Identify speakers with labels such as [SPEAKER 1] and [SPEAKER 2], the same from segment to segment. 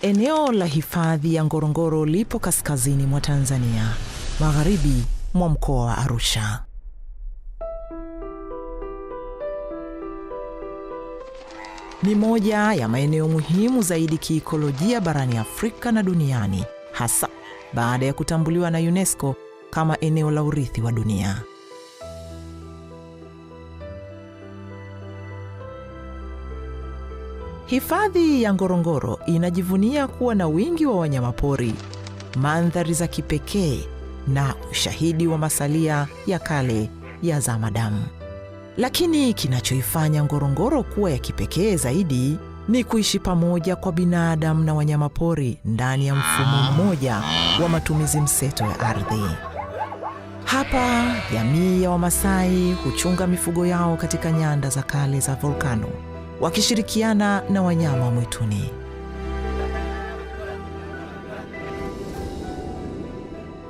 [SPEAKER 1] Eneo la hifadhi ya Ngorongoro lipo kaskazini mwa Tanzania, magharibi mwa mkoa wa Arusha. Ni moja ya maeneo muhimu zaidi kiikolojia barani Afrika na duniani, hasa baada ya kutambuliwa na UNESCO kama eneo la urithi wa dunia. Hifadhi ya Ngorongoro inajivunia kuwa na wingi wa wanyamapori, mandhari za kipekee na ushahidi wa masalia ya kale ya zamadamu. Lakini kinachoifanya Ngorongoro kuwa ya kipekee zaidi ni kuishi pamoja kwa binadamu na wanyamapori ndani ya mfumo mmoja wa matumizi mseto ya ardhi. Hapa jamii ya Wamasai huchunga mifugo yao katika nyanda za kale za volkano, wakishirikiana na wanyama mwituni.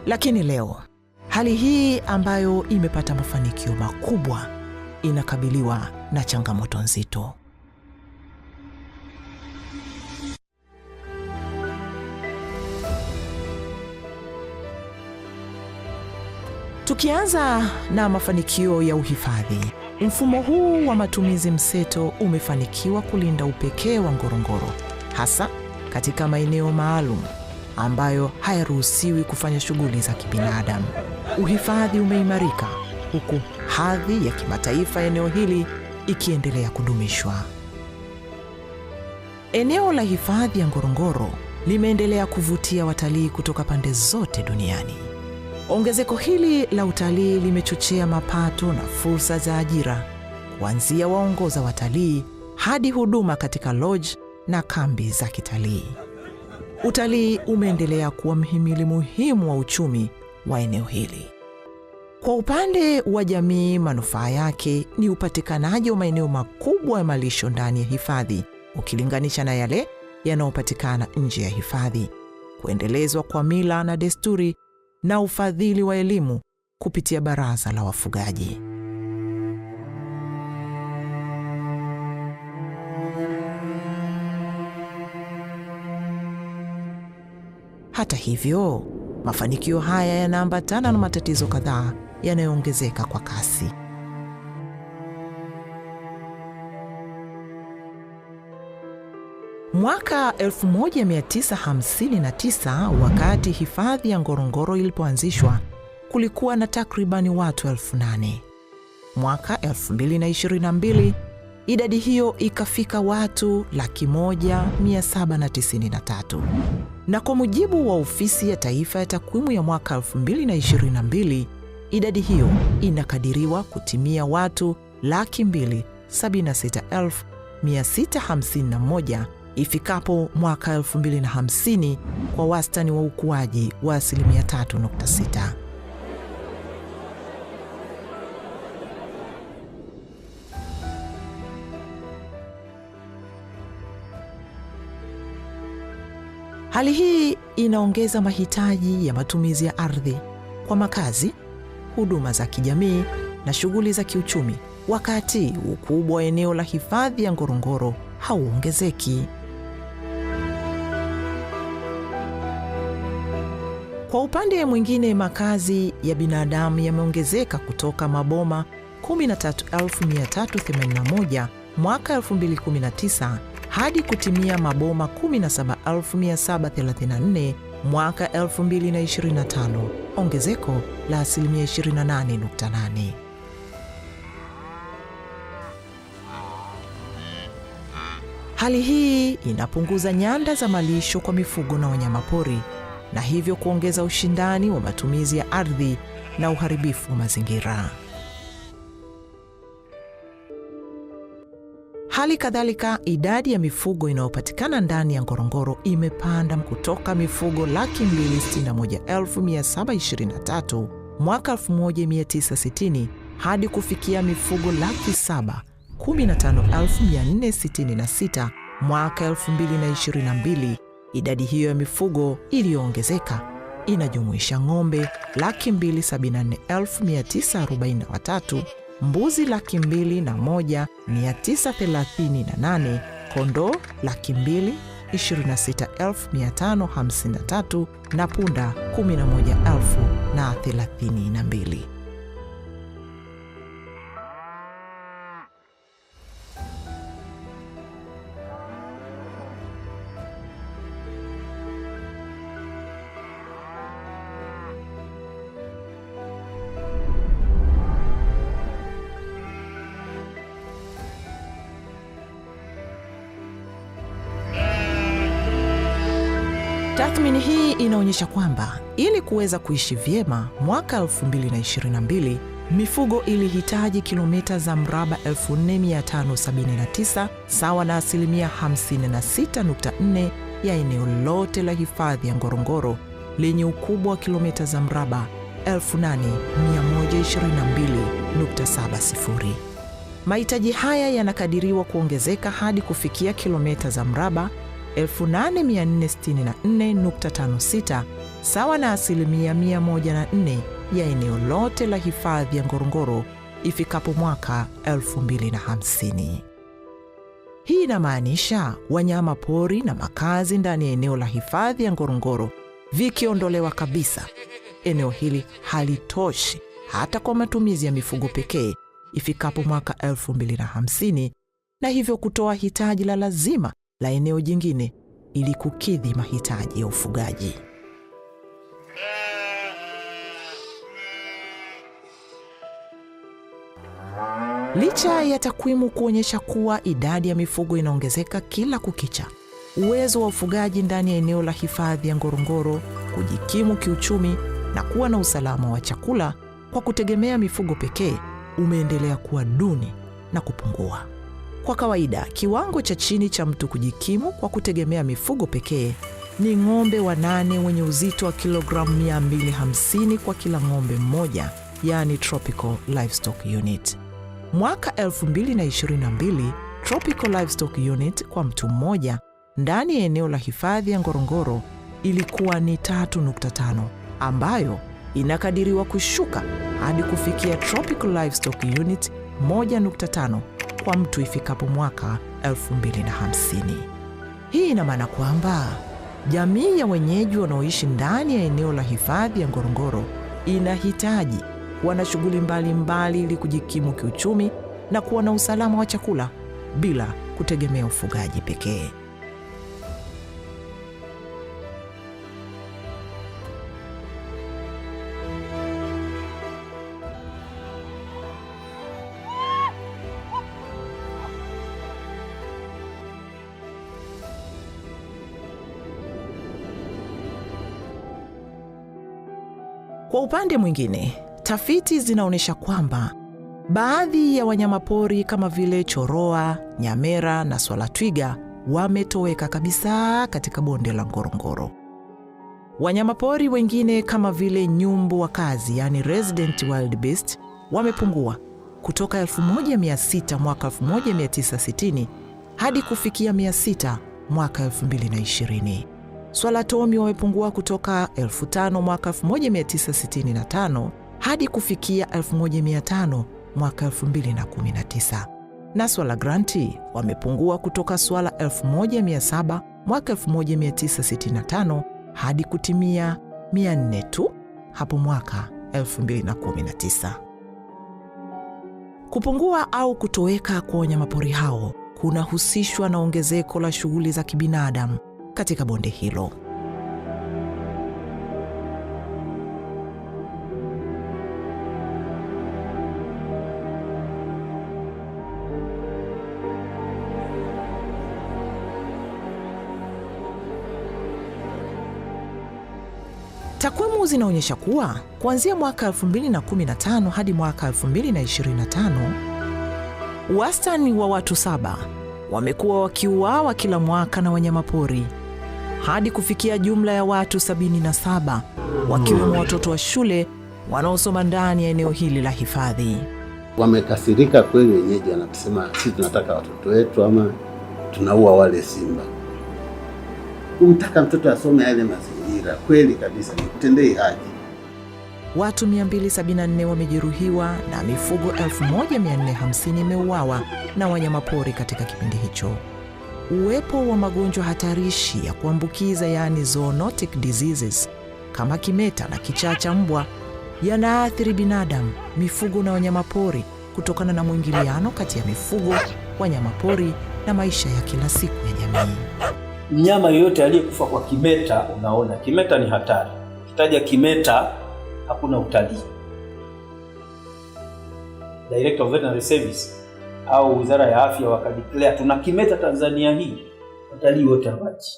[SPEAKER 1] Lakini leo, hali hii ambayo imepata mafanikio makubwa inakabiliwa na changamoto nzito. Tukianza na mafanikio ya uhifadhi, mfumo huu wa matumizi mseto umefanikiwa kulinda upekee wa Ngorongoro, hasa katika maeneo maalum ambayo hayaruhusiwi kufanya shughuli za kibinadamu. Uhifadhi umeimarika huku hadhi ya kimataifa eneo hili ikiendelea kudumishwa. Eneo la hifadhi ya Ngorongoro limeendelea kuvutia watalii kutoka pande zote duniani. Ongezeko hili la utalii limechochea mapato na fursa za ajira, kuanzia waongoza watalii hadi huduma katika lodge na kambi za kitalii. Utalii umeendelea kuwa mhimili muhimu wa uchumi wa eneo hili. Kwa upande wa jamii, manufaa yake ni upatikanaji wa maeneo makubwa ya malisho ndani ya hifadhi ukilinganisha na yale yanayopatikana nje ya hifadhi, kuendelezwa kwa mila na desturi na ufadhili wa elimu kupitia baraza la wafugaji. Hata hivyo, mafanikio haya yanaambatana na matatizo kadhaa yanayoongezeka kwa kasi. Mwaka 1959, wakati hifadhi ya Ngorongoro ilipoanzishwa, kulikuwa na takribani watu 8,000. Mwaka 2022, idadi hiyo ikafika watu 1,793. Na kwa mujibu wa Ofisi ya Taifa ya Takwimu ya mwaka 2022, idadi hiyo inakadiriwa kutimia watu 276,651 ifikapo mwaka 2050, kwa wastani wa ukuaji wa 3.6%. Hali hii inaongeza mahitaji ya matumizi ya ardhi kwa makazi, huduma za kijamii na shughuli za kiuchumi, wakati ukubwa wa eneo la hifadhi ya Ngorongoro hauongezeki. Kwa upande mwingine, makazi ya binadamu yameongezeka kutoka maboma 13,381 mwaka 2019 hadi kutimia maboma 17,734 mwaka 2025, ongezeko la 28.8%. Hali hii inapunguza nyanda za malisho kwa mifugo na wanyamapori, na hivyo kuongeza ushindani wa matumizi ya ardhi na uharibifu wa mazingira. Hali kadhalika, idadi ya mifugo inayopatikana ndani ya Ngorongoro imepanda kutoka mifugo 261,723 mwaka 1960 hadi kufikia mifugo 715,466 mwaka 2022. Idadi hiyo ya mifugo iliyoongezeka inajumuisha ng'ombe 274,943, mbuzi 201,938, kondoo 26,553 na punda 11,032. Tathmini hii inaonyesha kwamba ili kuweza kuishi vyema mwaka 2022, mifugo ilihitaji kilomita za mraba 4,579 sawa na asilimia 56.4 ya eneo lote la hifadhi ya Ngorongoro lenye ukubwa wa kilomita za mraba 8,122.70. Mahitaji haya yanakadiriwa kuongezeka hadi kufikia kilomita za mraba 8,464.56 sawa na asilimia 104 ya eneo lote la hifadhi ya Ngorongoro ifikapo mwaka 2050. Hii inamaanisha wanyama pori na makazi ndani ya eneo la hifadhi ya Ngorongoro vikiondolewa kabisa, eneo hili halitoshi hata kwa matumizi ya mifugo pekee ifikapo mwaka 2050, na hivyo kutoa hitaji la lazima la eneo jingine ili kukidhi mahitaji ya ufugaji. Licha ya takwimu kuonyesha kuwa idadi ya mifugo inaongezeka kila kukicha, uwezo wa ufugaji ndani ya eneo la hifadhi ya Ngorongoro kujikimu kiuchumi na kuwa na usalama wa chakula kwa kutegemea mifugo pekee umeendelea kuwa duni na kupungua. Kwa kawaida, kiwango cha chini cha mtu kujikimu kwa kutegemea mifugo pekee ni ng'ombe wanane wenye uzito wa kilogramu 250 kwa kila ng'ombe mmoja, yani Tropical Livestock Unit. Mwaka 2022, Tropical Livestock Unit kwa mtu mmoja ndani ya eneo la hifadhi ya Ngorongoro ilikuwa ni 3.5, ambayo inakadiriwa kushuka hadi kufikia Tropical Livestock Unit 1.5 kwa mtu ifikapo mwaka 2050. Hii ina maana kwamba jamii ya wenyeji wanaoishi ndani ya eneo la hifadhi ya Ngorongoro inahitaji kuwa na shughuli mbalimbali ili kujikimu kiuchumi na kuwa na usalama wa chakula bila kutegemea ufugaji pekee. Kwa upande mwingine, tafiti zinaonyesha kwamba baadhi ya wanyamapori kama vile choroa, nyamera na swala twiga wametoweka kabisa katika bonde la Ngorongoro. Wanyamapori wengine kama vile nyumbu wakazi, yani resident wild beast, wamepungua kutoka 1,600 mwaka 1960 hadi kufikia 600 mwaka 2020. Swala tomi wamepungua kutoka 5,000 mwaka 1965 hadi kufikia 1,500 mwaka 2019. Na swala granti wamepungua kutoka swala 1,700 mwaka 1965 hadi kutimia 400 tu hapo mwaka 2019. Kupungua au kutoweka kwa wanyamapori hao kunahusishwa na ongezeko la shughuli za kibinadamu katika bonde hilo. Takwimu zinaonyesha kuwa kuanzia mwaka 2015 hadi mwaka 2025, wastani wa watu 7 wamekuwa wakiuawa kila mwaka na wanyamapori hadi kufikia jumla ya watu 77, wakiwemo watoto wa shule wanaosoma ndani ya eneo hili la hifadhi.
[SPEAKER 2] Wamekasirika kweli wenyeji, wanasema sisi tunataka watoto wetu ama tunaua wale simba. Kumtaka mtoto asome yale mazingira kweli kabisa ni kutendea haki.
[SPEAKER 1] Watu 274 wamejeruhiwa na mifugo 1,450 imeuawa na wanyamapori katika kipindi hicho. uwepo wa magonjwa hatarishi ya kuambukiza yaani zoonotic diseases kama kimeta na kichaa cha mbwa yanaathiri binadamu, mifugo na wanyamapori kutokana na mwingiliano kati ya mifugo, wanyamapori na maisha ya kila siku ya jamii.
[SPEAKER 3] Mnyama yoyote aliyekufa kwa kimeta, unaona kimeta ni hatari. Ukitaja kimeta hakuna utalii. Director of Veterinary Service au Wizara ya Afya wakadeclare tuna kimeta Tanzania hii, watalii wote hawaji.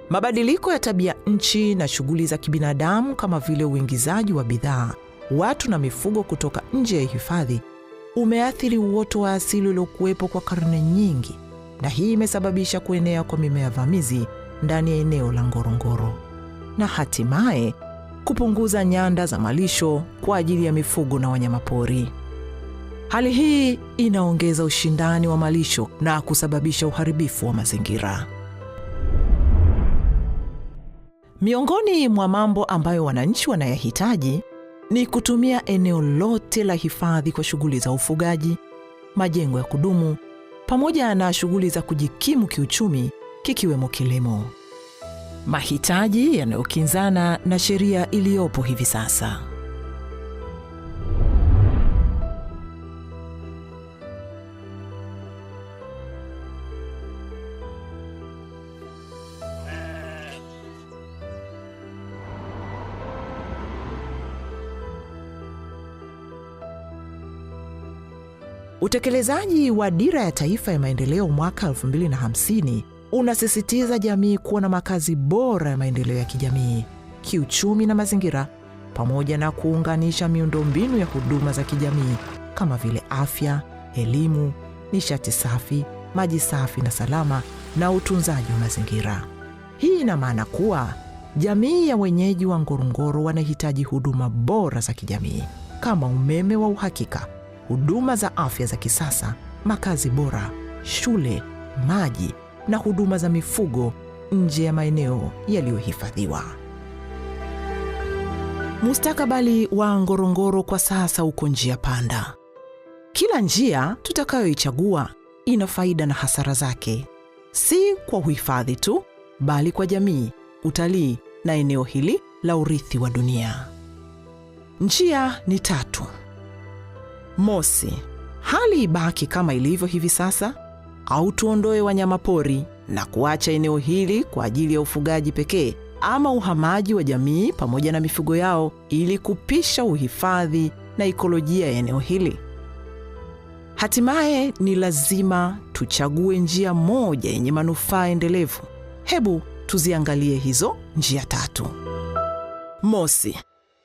[SPEAKER 1] Mabadiliko ya tabia nchi na shughuli za kibinadamu kama vile uingizaji wa bidhaa, watu na mifugo kutoka nje ya hifadhi umeathiri uoto wa asili uliokuwepo kwa karne nyingi, na hii imesababisha kuenea kwa mimea vamizi ndani ya eneo la Ngorongoro na hatimaye kupunguza nyanda za malisho kwa ajili ya mifugo na wanyamapori. Hali hii inaongeza ushindani wa malisho na kusababisha uharibifu wa mazingira. Miongoni mwa mambo ambayo wananchi wanayahitaji ni kutumia eneo lote la hifadhi kwa shughuli za ufugaji, majengo ya kudumu, pamoja na shughuli za kujikimu kiuchumi kikiwemo kilimo. Mahitaji yanayokinzana na sheria iliyopo hivi sasa. Utekelezaji wa Dira ya Taifa ya Maendeleo mwaka 2050 unasisitiza jamii kuwa na makazi bora ya maendeleo ya kijamii, kiuchumi na mazingira, pamoja na kuunganisha miundombinu ya huduma za kijamii kama vile afya, elimu, nishati safi, maji safi na salama na utunzaji wa mazingira. Hii ina maana kuwa jamii ya wenyeji wa Ngorongoro wanahitaji huduma bora za kijamii kama umeme wa uhakika, huduma za afya za kisasa, makazi bora, shule, maji na huduma za mifugo nje ya maeneo yaliyohifadhiwa. Mustakabali wa Ngorongoro kwa sasa uko njia panda. Kila njia tutakayoichagua ina faida na hasara zake, si kwa uhifadhi tu, bali kwa jamii, utalii na eneo hili la urithi wa dunia. Njia ni 3. Mosi, hali ibaki kama ilivyo hivi sasa, au tuondoe wanyamapori na kuacha eneo hili kwa ajili ya ufugaji pekee, ama uhamaji wa jamii pamoja na mifugo yao ili kupisha uhifadhi na ekolojia ya eneo hili. Hatimaye ni lazima tuchague njia moja yenye manufaa endelevu. Hebu tuziangalie hizo njia 3. Mosi,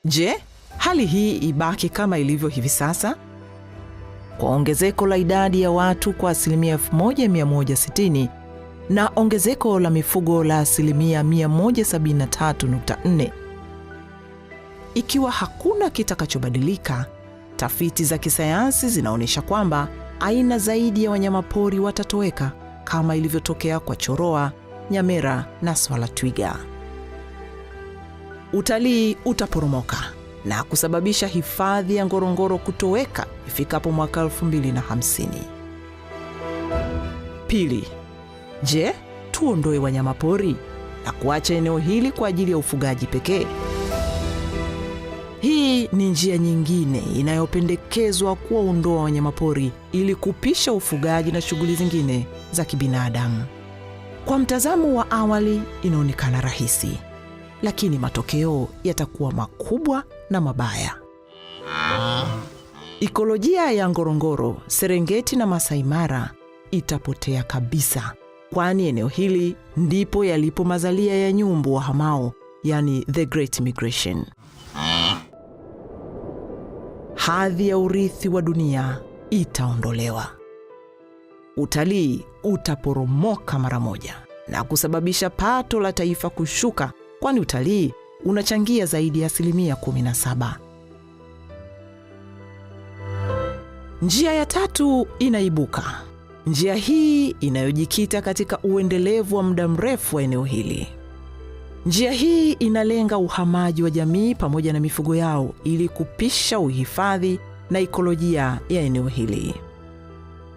[SPEAKER 1] je, hali hii ibaki kama ilivyo hivi sasa? Kwa ongezeko la idadi ya watu kwa 1160 na ongezeko la mifugo la 173.4. Ikiwa hakuna kitakachobadilika, tafiti za kisayansi zinaonyesha kwamba aina zaidi ya wanyamapori watatoweka kama ilivyotokea kwa choroa, nyamera na swala twiga. Utalii utaporomoka na kusababisha hifadhi ya Ngorongoro kutoweka ifikapo mwaka 2050. Pili, je, tuondoe wanyamapori na kuacha eneo hili kwa ajili ya ufugaji pekee? Hii ni njia nyingine inayopendekezwa kuwaondoa wanyamapori ili kupisha ufugaji na shughuli zingine za kibinadamu. Kwa mtazamo wa awali inaonekana rahisi, lakini matokeo yatakuwa makubwa na mabaya. Ekolojia ya Ngorongoro, Serengeti na Masai Mara itapotea kabisa, kwani eneo hili ndipo yalipo mazalia ya nyumbu wahamao, yani the Great Migration. Hadhi ya urithi wa dunia itaondolewa. Utalii utaporomoka mara moja na kusababisha pato la taifa kushuka, kwani utalii unachangia zaidi ya 17%. Njia ya 3 inaibuka. Njia hii inayojikita katika uendelevu wa muda mrefu wa eneo hili. Njia hii inalenga uhamaji wa jamii pamoja na mifugo yao ili kupisha uhifadhi na ekolojia ya eneo hili.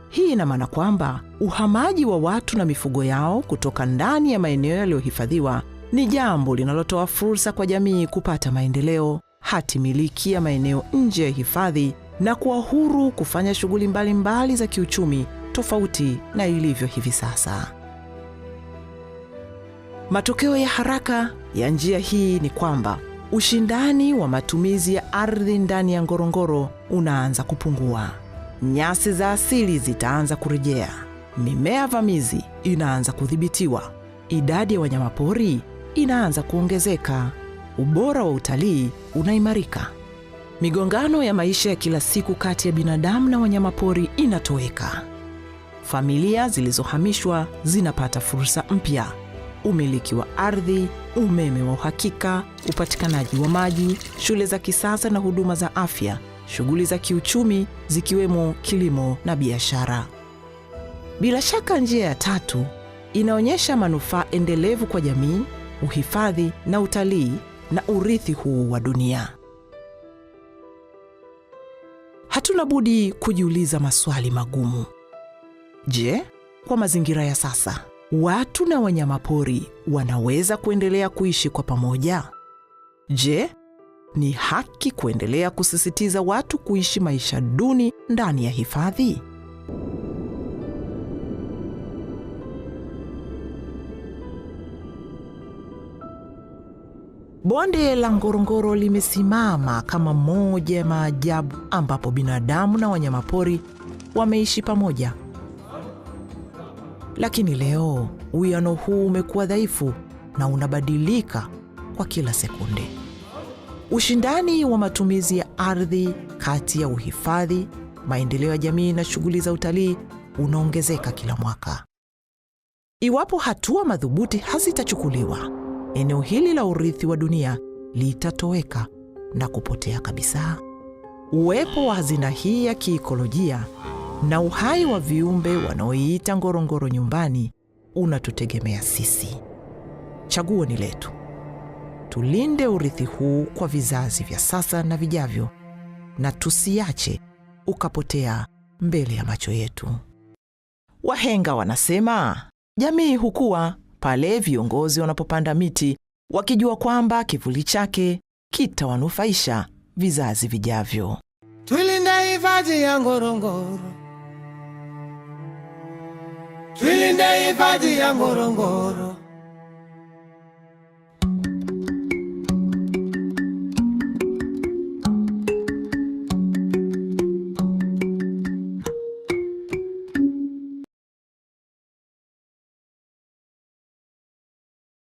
[SPEAKER 1] Hii ina maana kwamba uhamaji wa watu na mifugo yao kutoka ndani ya maeneo yaliyohifadhiwa ni jambo linalotoa fursa kwa jamii kupata maendeleo, hati miliki ya maeneo nje ya hifadhi na kuwa huru kufanya shughuli mbalimbali za kiuchumi tofauti na ilivyo hivi sasa. Matokeo ya haraka ya njia hii ni kwamba ushindani wa matumizi ya ardhi ndani ya Ngorongoro unaanza kupungua. Nyasi za asili zitaanza kurejea, mimea vamizi inaanza kudhibitiwa, idadi ya wanyamapori inaanza kuongezeka, ubora wa utalii unaimarika. Migongano ya maisha ya kila siku kati ya binadamu na wanyamapori inatoweka. Familia zilizohamishwa zinapata fursa mpya: umiliki wa ardhi, umeme wa uhakika, upatikanaji wa maji, shule za kisasa na huduma za afya, shughuli za kiuchumi zikiwemo kilimo na biashara. Bila shaka njia ya tatu inaonyesha manufaa endelevu kwa jamii, uhifadhi na utalii na urithi huu wa dunia. Hatuna budi kujiuliza maswali magumu. Je, kwa mazingira ya sasa, watu na wanyamapori wanaweza kuendelea kuishi kwa pamoja? Je, ni haki kuendelea kusisitiza watu kuishi maisha duni ndani ya hifadhi? Bonde la Ngorongoro limesimama kama moja ya maajabu ambapo binadamu na wanyamapori wameishi pamoja. Lakini leo uwiano huu umekuwa dhaifu na unabadilika kwa kila sekunde. Ushindani wa matumizi ya ardhi kati ya uhifadhi, maendeleo ya jamii na shughuli za utalii unaongezeka kila mwaka. Iwapo hatua madhubuti hazitachukuliwa, eneo hili la urithi wa dunia litatoweka na kupotea kabisa. Uwepo wa hazina hii ya kiikolojia na uhai wa viumbe wanaoiita Ngorongoro nyumbani unatutegemea sisi. Chaguo ni letu. Tulinde urithi huu kwa vizazi vya sasa na vijavyo, na tusiache ukapotea mbele ya macho yetu. Wahenga wanasema, jamii hukua pale viongozi wanapopanda miti wakijua kwamba kivuli chake kitawanufaisha vizazi vijavyo.
[SPEAKER 4] Tulinde hifadhi ya Ngorongoro. Tulinde hifadhi ya Ngorongoro.